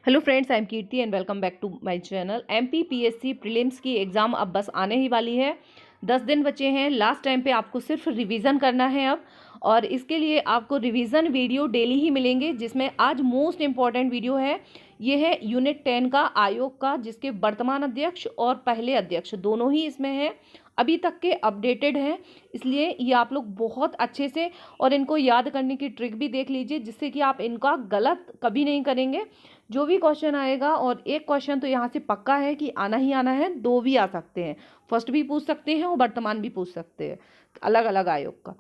Hello friends, I am Keerthi and welcome back to my channel. MPPSC prelims की exam अब बस आने ही वाली है। 10 दिन बचे हैं। लास्ट टाइम पे आपको सिर्फ रिवीजन करना है अब, और इसके लिए आपको रिवीजन वीडियो डेली ही मिलेंगे, जिसमें आज मोस्ट इम्पॉर्टेंट वीडियो है। ये है यूनिट 10 का आयोग का, जिसके वर्तमान अध्यक्ष और पहले अध्यक्ष दोनों ही इसमें हैं, अभी तक के अपडेटेड हैं। इसलिए ये आप लोग बहुत अच्छे से और इनको याद करने की ट्रिक भी देख लीजिए, जिससे कि आप इनका गलत कभी नहीं करेंगे। जो भी क्वेश्चन आएगा, और एक क्वेश्चन तो यहाँ से पक्का है कि आना ही आना है, दो भी आ सकते हैं, फर्स्ट भी पूछ सकते हैं और वर्तमान भी पूछ सकते हैं, अलग अलग आयोग का।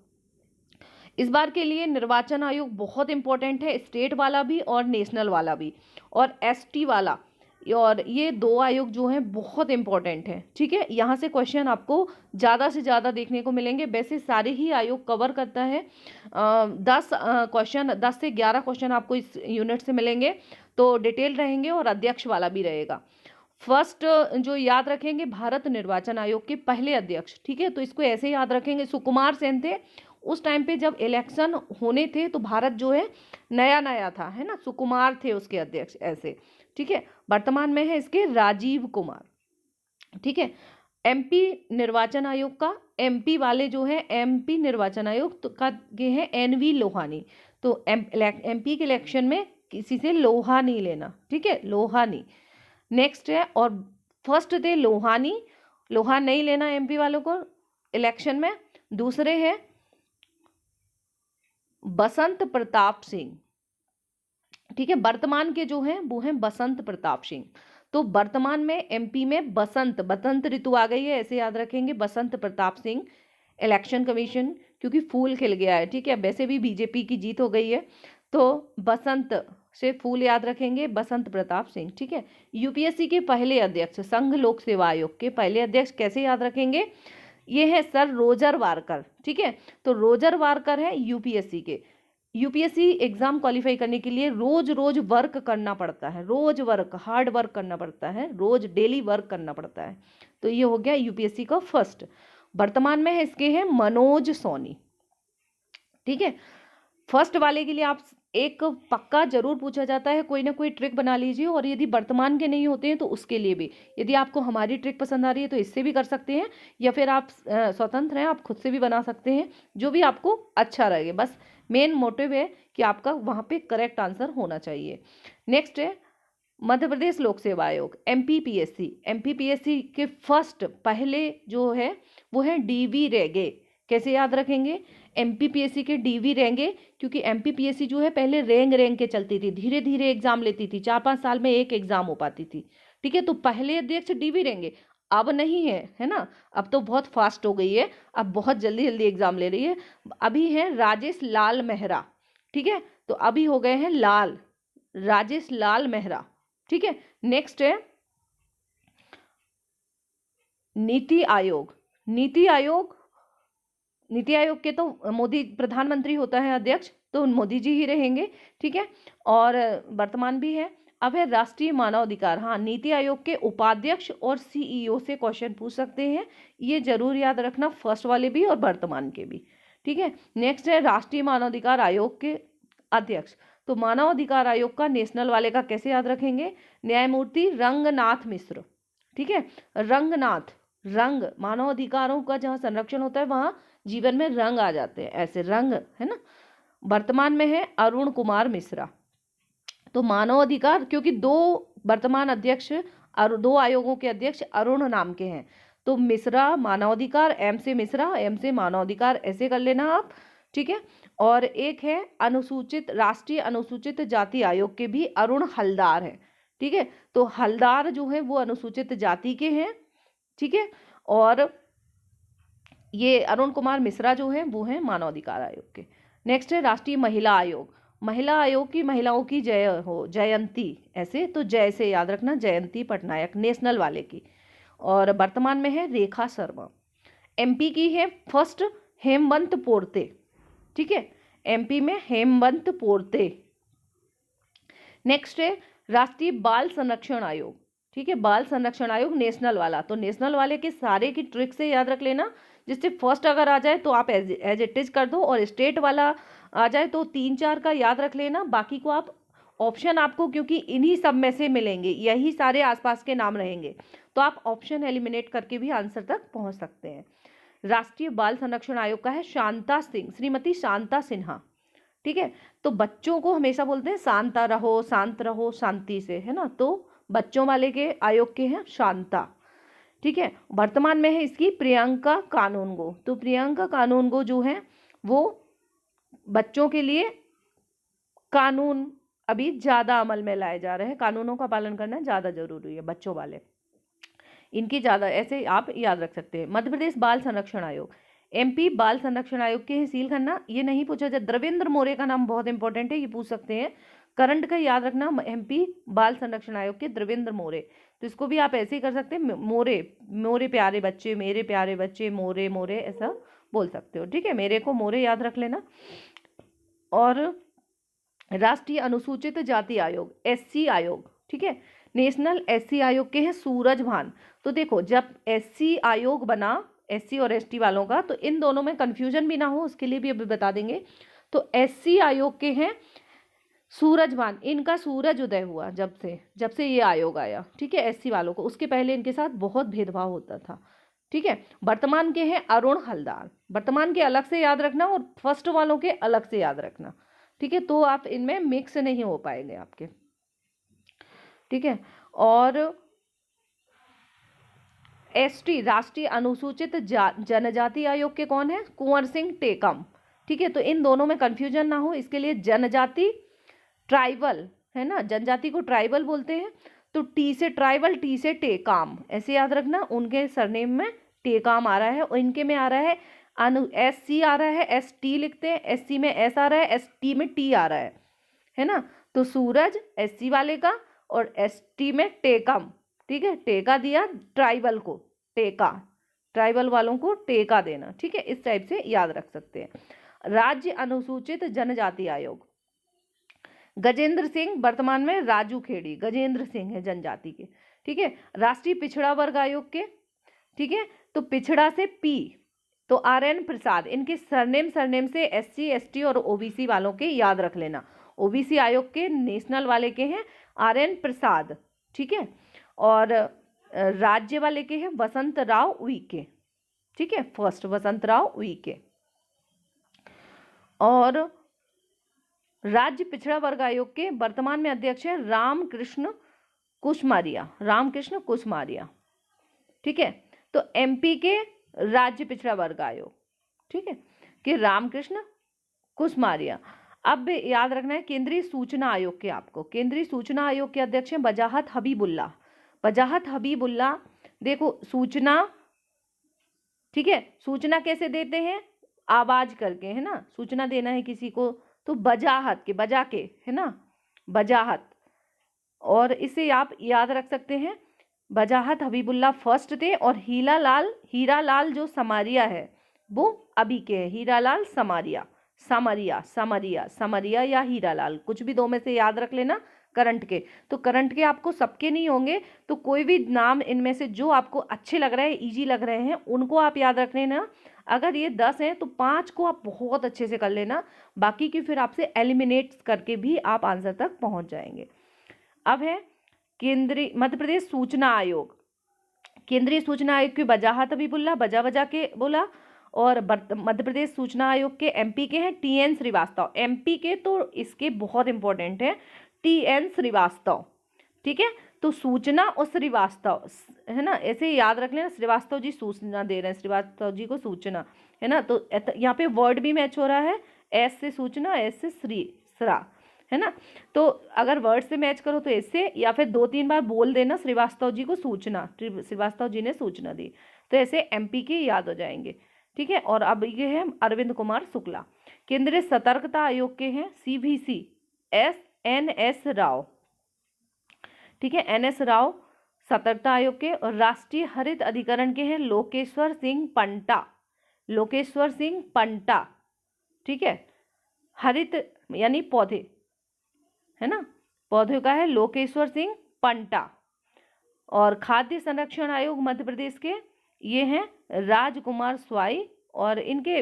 इस बार के लिए निर्वाचन आयोग बहुत इंपॉर्टेंट है, स्टेट वाला भी और नेशनल वाला भी, और एसटी वाला, और ये दो आयोग जो हैं बहुत इंपॉर्टेंट हैं। ठीक है, यहाँ से क्वेश्चन आपको ज़्यादा से ज़्यादा देखने को मिलेंगे। वैसे सारे ही आयोग कवर करता है। 10 से 11 क्वेश्चन आपको इस यूनिट से मिलेंगे, तो डिटेल रहेंगे और अध्यक्ष वाला भी रहेगा। फर्स्ट जो याद रखेंगे, भारत निर्वाचन आयोग के पहले अध्यक्ष। ठीक है, तो इसको ऐसे याद रखेंगे, सुकुमार सेन थे। उस टाइम पे जब इलेक्शन होने थे तो भारत जो है नया नया था, है ना, सुकुमार थे उसके अध्यक्ष ऐसे। ठीक है, वर्तमान में है इसके राजीव कुमार। ठीक है, एमपी निर्वाचन आयोग का, एमपी वाले जो है एमपी निर्वाचन आयोग तो का ये है एनवी लोहानी। तो एमपी के इलेक्शन में किसी से लोहा नहीं लेना। ठीक है, लोहानी नेक्स्ट है, और फर्स्ट थे लोहानी, लोहा नहीं लेना एमपी वालों को इलेक्शन में। दूसरे हैं बसंत प्रताप सिंह। ठीक है, वर्तमान के जो हैं वो हैं बसंत प्रताप सिंह। तो वर्तमान में एमपी में बसंत ऋतु आ गई है, ऐसे याद रखेंगे, बसंत प्रताप सिंह इलेक्शन कमीशन, क्योंकि फूल खिल गया है। ठीक है, वैसे भी बीजेपी की जीत हो गई है, तो बसंत से फूल याद रखेंगे, बसंत प्रताप सिंह। ठीक है, यूपीएससी के पहले अध्यक्ष, संघ लोक सेवा आयोग के पहले अध्यक्ष कैसे याद रखेंगे, ये है सर रोजर वारकर। ठीक है, तो रोजर वारकर है यूपीएससी के। यूपीएससी एग्जाम क्वालिफाई करने के लिए रोज रोज वर्क करना पड़ता है, रोज वर्क, हार्ड वर्क करना पड़ता है, रोज डेली वर्क करना पड़ता है। तो ये हो गया यूपीएससी का फर्स्ट। वर्तमान में है इसके हैं मनोज सोनी। ठीक है, फर्स्ट वाले के लिए आप एक पक्का जरूर पूछा जाता है, कोई ना कोई ट्रिक बना लीजिए, और यदि वर्तमान के नहीं होते हैं तो उसके लिए भी, यदि आपको हमारी ट्रिक पसंद आ रही है तो इससे भी कर सकते हैं, या फिर आप स्वतंत्र हैं, आप खुद से भी बना सकते हैं, जो भी आपको अच्छा लगे। बस मेन मोटिव है कि आपका वहाँ पे करेक्ट आंसर होना चाहिए। नेक्स्ट है मध्य प्रदेश लोक सेवा आयोग, एमपीपीएससी। एमपीपीएससी के फर्स्ट पहले जो है वो है डीवी रेगे। कैसे याद रखेंगे, एमपीपीएससी के डीवी रेंगे, क्योंकि एमपीपीएससी जो है पहले रैंक के चलती थी, धीरे धीरे एग्जाम लेती थी, 4-5 साल में एक एग्जाम हो पाती थी। ठीक है, तो पहले अध्यक्ष डीवी रेंगे, अब नहीं है ना, अब तो बहुत फास्ट हो गई है, अब बहुत जल्दी जल्दी एग्जाम ले रही है। अभी है राजेश लाल मेहरा। ठीक है, तो अभी हो गए हैं राजेश लाल मेहरा। ठीक है, नेक्स्ट है नीति आयोग। नीति आयोग के तो मोदी प्रधानमंत्री होता है अध्यक्ष, तो मोदी जी ही रहेंगे। ठीक है, और वर्तमान भी है। अब है राष्ट्रीय मानव अधिकार। हाँ, नीति आयोग के उपाध्यक्ष और सीईओ से क्वेश्चन पूछ सकते हैं, ये जरूर याद रखना, फर्स्ट वाले भी और वर्तमान के भी। ठीक है, नेक्स्ट है राष्ट्रीय मानवाधिकार आयोग के अध्यक्ष। तो मानव अधिकार आयोग का नेशनल वाले का कैसे याद रखेंगे, न्यायमूर्ति रंगनाथ मिश्र। ठीक है, रंग मानव अधिकारों का जहाँ संरक्षण होता है वहाँ जीवन में रंग आ जाते हैं, ऐसे रंग, है ना। वर्तमान में है अरुण कुमार मिश्रा। तो मानव अधिकार, क्योंकि दो वर्तमान अध्यक्ष और दो आयोगों के अध्यक्ष अरुण नाम के हैं, तो मिश्रा मानवाधिकार, एम से मिश्रा, एम से मानवाधिकार, ऐसे कर लेना आप। ठीक है, और एक है राष्ट्रीय अनुसूचित जाति आयोग के भी अरुण हलदार हैं। ठीक है, तो हलदार जो है वो अनुसूचित जाति के हैं। ठीक है, और ये अरुण कुमार मिश्रा जो है वो है मानवाधिकार आयोग के। नेक्स्ट है राष्ट्रीय महिला आयोग। महिला आयोग की महिलाओं की जयंती, ऐसे तो जय से याद रखना, जयंती पटनायक, नेशनल वाले की। और वर्तमान में है रेखा शर्मा। एमपी की है फर्स्ट हेमवंत पोर्ते। ठीक है, एमपी में हेमवंत पोर्ते। नेक्स्ट है राष्ट्रीय बाल संरक्षण आयोग। ठीक है, बाल संरक्षण आयोग नेशनल वाला, तो नेशनल वाले के सारे की ट्रिक से याद रख लेना, जिससे फर्स्ट अगर आ जाए तो आप एज इट इज कर दो, और स्टेट वाला आ जाए तो 3-4 का याद रख लेना, बाकी को आप ऑप्शन आपको क्योंकि इन्हीं सब में से मिलेंगे, यही सारे आसपास के नाम रहेंगे, तो आप ऑप्शन एलिमिनेट करके भी आंसर तक पहुंच सकते हैं। राष्ट्रीय बाल संरक्षण आयोग का है शांता सिंह, श्रीमती शांता सिन्हा। ठीक है, तो बच्चों को हमेशा बोलते हैं शांता रहो, शांत रहो, शांति से, है ना, तो बच्चों वाले के आयोग के हैं शांता। ठीक है, वर्तमान में है इसकी प्रियंका कानूनगो। तो प्रियंका कानूनगो जो है वो बच्चों के लिए कानून अभी ज़्यादा अमल में लाए जा रहे हैं, कानूनों का पालन करना ज़्यादा जरूरी है बच्चों वाले, इनकी ज़्यादा, ऐसे आप याद रख सकते हैं। मध्य प्रदेश बाल संरक्षण आयोग, एमपी बाल संरक्षण आयोग के हैं सील खन्ना। ये नहीं पूछा जाए, द्रविंद्र मोरे का नाम बहुत इंपॉर्टेंट है, ये पूछ सकते हैं। करंट का याद रखना, एमपी बाल संरक्षण आयोग के द्रविंद्र मोरे, तो इसको भी आप ऐसे ही कर सकते हैं, मोरे, मोरे प्यारे बच्चे, मेरे प्यारे बच्चे, मोरे मोरे, ऐसा बोल सकते हो। ठीक है, मेरे को मोरे याद रख लेना। और राष्ट्रीय अनुसूचित जाति आयोग, एससी आयोग, ठीक है, नेशनल एससी आयोग के हैं सूरज भान। तो देखो, जब एससी आयोग बना एससी और एसटी वालों का, तो इन दोनों में कंफ्यूजन भी ना हो उसके लिए भी अभी बता देंगे। तो एससी आयोग के हैं सूरज भान, इनका सूरज उदय हुआ जब से ये आयोग आया। ठीक है, एससी वालों को, उसके पहले इनके साथ बहुत भेदभाव होता था। ठीक है, वर्तमान के हैं अरुण हलदार। वर्तमान के अलग से याद रखना और फर्स्ट वालों के अलग से याद रखना। ठीक है, तो आप इनमें मिक्स नहीं हो पाएंगे आपके। ठीक है, और एसटी राष्ट्रीय अनुसूचित जनजाति आयोग के कौन है? कुंवर सिंह टेकम। ठीक है, तो इन दोनों में कंफ्यूजन ना हो इसके लिए जनजाति ट्राइबल है ना, जनजाति को ट्राइबल बोलते हैं, तो टी से ट्राइबल, टी से टेकाम, ऐसे याद रखना। उनके सरनेम में टेकाम आ रहा है और इनके में आ रहा है एस सी आ रहा है, एस टी लिखते हैं, एस सी में एस आ रहा है, एस टी में टी आ रहा है ना। तो सूरज एस सी वाले का और एस टी में टेकम। ठीक है, टेका दिया ट्राइबल को, टेका, ट्राइबल वालों को टेका देना। ठीक है, इस टाइप से याद रख सकते हैं। राज्य अनुसूचित जनजाति आयोग, गजेंद्र सिंह, वर्तमान में राजू खेड़ी, गजेंद्र सिंह है जनजाति के। ठीक है, राष्ट्रीय पिछड़ा वर्ग आयोग के, ठीक है, तो पिछड़ा से पी, तो आर एन प्रसाद, इनके सरनेम से एससी एसटी और ओबीसी वालों के याद रख लेना। ओबीसी आयोग के नेशनल वाले के हैं आर एन प्रसाद। ठीक है, और राज्य वाले के हैं वसंत राव उइके। ठीक है, फर्स्ट वसंत राव उइके। और राज्य पिछड़ा वर्ग आयोग के वर्तमान में अध्यक्ष हैं रामकृष्ण कुशमारिया, रामकृष्ण कुशमारिया। ठीक है, तो एमपी के राज्य पिछड़ा वर्ग आयोग, ठीक है, कि रामकृष्ण कुशमारिया। अब याद रखना है केंद्रीय सूचना आयोग के, आपको केंद्रीय सूचना आयोग के अध्यक्ष हैं वजाहत हबीबुल्ला। वजाहत हबीबुल्ला, देखो सूचना, ठीक है, सूचना कैसे देते हैं? आवाज करके, है ना, सूचना देना है किसी को तो वजाहत के, बजा के, है ना, वजाहत। और इसे आप याद रख सकते हैं, वजाहत हबीबुल्ला फर्स्ट थे और हीरालाल जो समारिया है वो अभी के हैं, हीरालाल समारिया, समरिया या हीरालाल, कुछ भी दो में से याद रख लेना। करंट के, तो करंट के आपको सबके नहीं होंगे, तो कोई भी नाम इनमें से जो आपको अच्छे लग रहे हैं, इजी लग रहे हैं, उनको आप याद रख लेना। अगर ये 10 हैं तो 5 को आप बहुत अच्छे से कर लेना, बाकी की फिर आपसे एलिमिनेट करके भी आप आंसर तक पहुंच जाएंगे। अब है केंद्रीय मध्य प्रदेश सूचना आयोग, केंद्रीय सूचना आयोग की वजाहत हबीबुल्ला, बजा के बोला। और मध्य प्रदेश सूचना आयोग के एमपी के हैं टीएन श्रीवास्तव। एमपी के तो इसके बहुत इंपॉर्टेंट है, टीएन श्रीवास्तव। ठीक है, तो सूचना और श्रीवास्तव, है ना, ऐसे याद रख लेना। श्रीवास्तव जी सूचना दे रहे हैं, श्रीवास्तव जी को सूचना, है ना, तो यहाँ पे वर्ड भी मैच हो रहा है, एस से सूचना, एस से श्रा, है ना। तो अगर वर्ड से मैच करो तो ऐसे, या फिर 2-3 बार बोल देना श्रीवास्तव जी को सूचना, श्रीवास्तव जी ने सूचना दी, तो ऐसे एमपी के याद हो जाएंगे। ठीक है, और अब ये है अरविंद कुमार शुक्ला। केंद्रीय सतर्कता आयोग के हैं सीवीसी एन.एस. राव। ठीक है, एन.एस. राव सतर्कता आयोग के। और राष्ट्रीय हरित अधिकरण के हैं लोकेश्वर सिंह पंटा, लोकेश्वर सिंह पंटा। ठीक है, हरित यानी पौधे, है ना, पौधे का है लोकेश्वर सिंह पंटा। और खाद्य संरक्षण आयोग मध्य प्रदेश के ये हैं राजकुमार स्वाई और इनके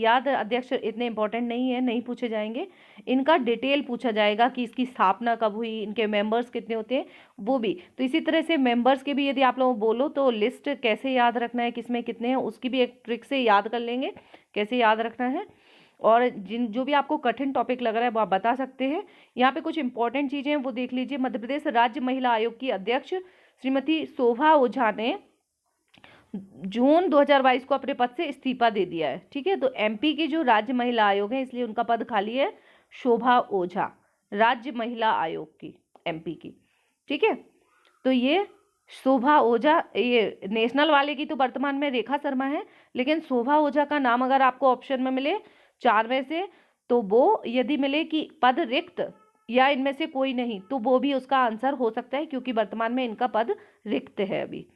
याद अध्यक्ष इतने इंपॉर्टेंट नहीं है, नहीं पूछे जाएंगे। इनका डिटेल पूछा जाएगा कि इसकी स्थापना कब हुई, इनके मेंबर्स कितने होते हैं वो भी। तो इसी तरह से मेंबर्स के भी यदि आप लोग बोलो तो लिस्ट कैसे याद रखना है, किसमें कितने हैं, उसकी भी एक ट्रिक से याद कर लेंगे कैसे याद रखना है। और जो भी आपको कठिन टॉपिक लग रहा है वो आप बता सकते हैं। यहाँ पे कुछ इंपॉर्टेंट चीज़ें हैं वो देख लीजिए। मध्य प्रदेश राज्य महिला आयोग की अध्यक्ष श्रीमती शोभा ओझा ने जून 2022 को अपने पद से इस्तीफा दे दिया है। ठीक है, तो एमपी की जो राज्य महिला आयोग है इसलिए उनका पद खाली है, शोभा ओझा, राज्य महिला आयोग की एमपी की। ठीक है, तो ये शोभा ओझा, ये नेशनल वाले की तो वर्तमान में रेखा शर्मा है, लेकिन शोभा ओझा का नाम अगर आपको ऑप्शन में मिले 4 में से, तो वो यदि मिले कि पद रिक्त या इनमें से कोई नहीं, तो वो भी उसका आंसर हो सकता है, क्योंकि वर्तमान में इनका पद रिक्त है अभी।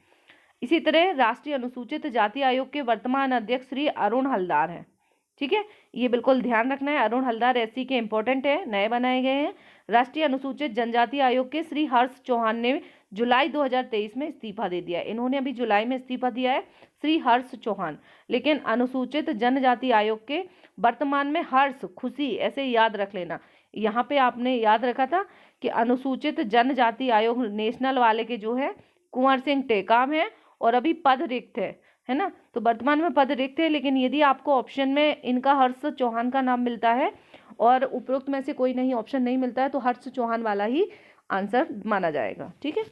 इसी तरह राष्ट्रीय अनुसूचित जाति आयोग के वर्तमान अध्यक्ष श्री अरुण हलदार हैं। ठीक है, ये बिल्कुल ध्यान रखना है, अरुण हलदार एससी के इंपॉर्टेंट है, नए बनाए गए हैं। राष्ट्रीय अनुसूचित जनजाति आयोग के श्री हर्ष चौहान ने जुलाई 2023 में इस्तीफा दे दिया है। इन्होंने अभी जुलाई में इस्तीफा दिया है, श्री हर्ष चौहान। लेकिन अनुसूचित जनजाति आयोग के वर्तमान में हर्ष, खुशी, ऐसे याद रख लेना। यहाँ पे आपने याद रखा था कि अनुसूचित जनजाति आयोग नेशनल वाले के जो है कुंवर सिंह टेकाम है और अभी पद रिक्त है ना, तो वर्तमान में पद रिक्त है। लेकिन यदि आपको ऑप्शन में इनका हर्ष चौहान का नाम मिलता है और उपरोक्त में से कोई नहीं ऑप्शन नहीं मिलता है, तो हर्ष चौहान वाला ही आंसर माना जाएगा। ठीक है,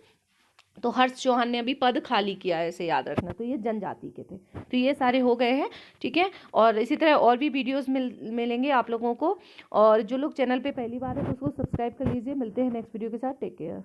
तो हर्ष चौहान ने अभी पद खाली किया है, ऐसे याद रखना। तो ये जनजाति के थे, तो ये सारे हो गए हैं। ठीक है, और इसी तरह और भी वीडियोस मिलेंगे आप लोगों को, और जो लोग चैनल पे पहली बार है तो उसको सब्सक्राइब कर लीजिए। मिलते हैं नेक्स्ट वीडियो के साथ, टेक केयर।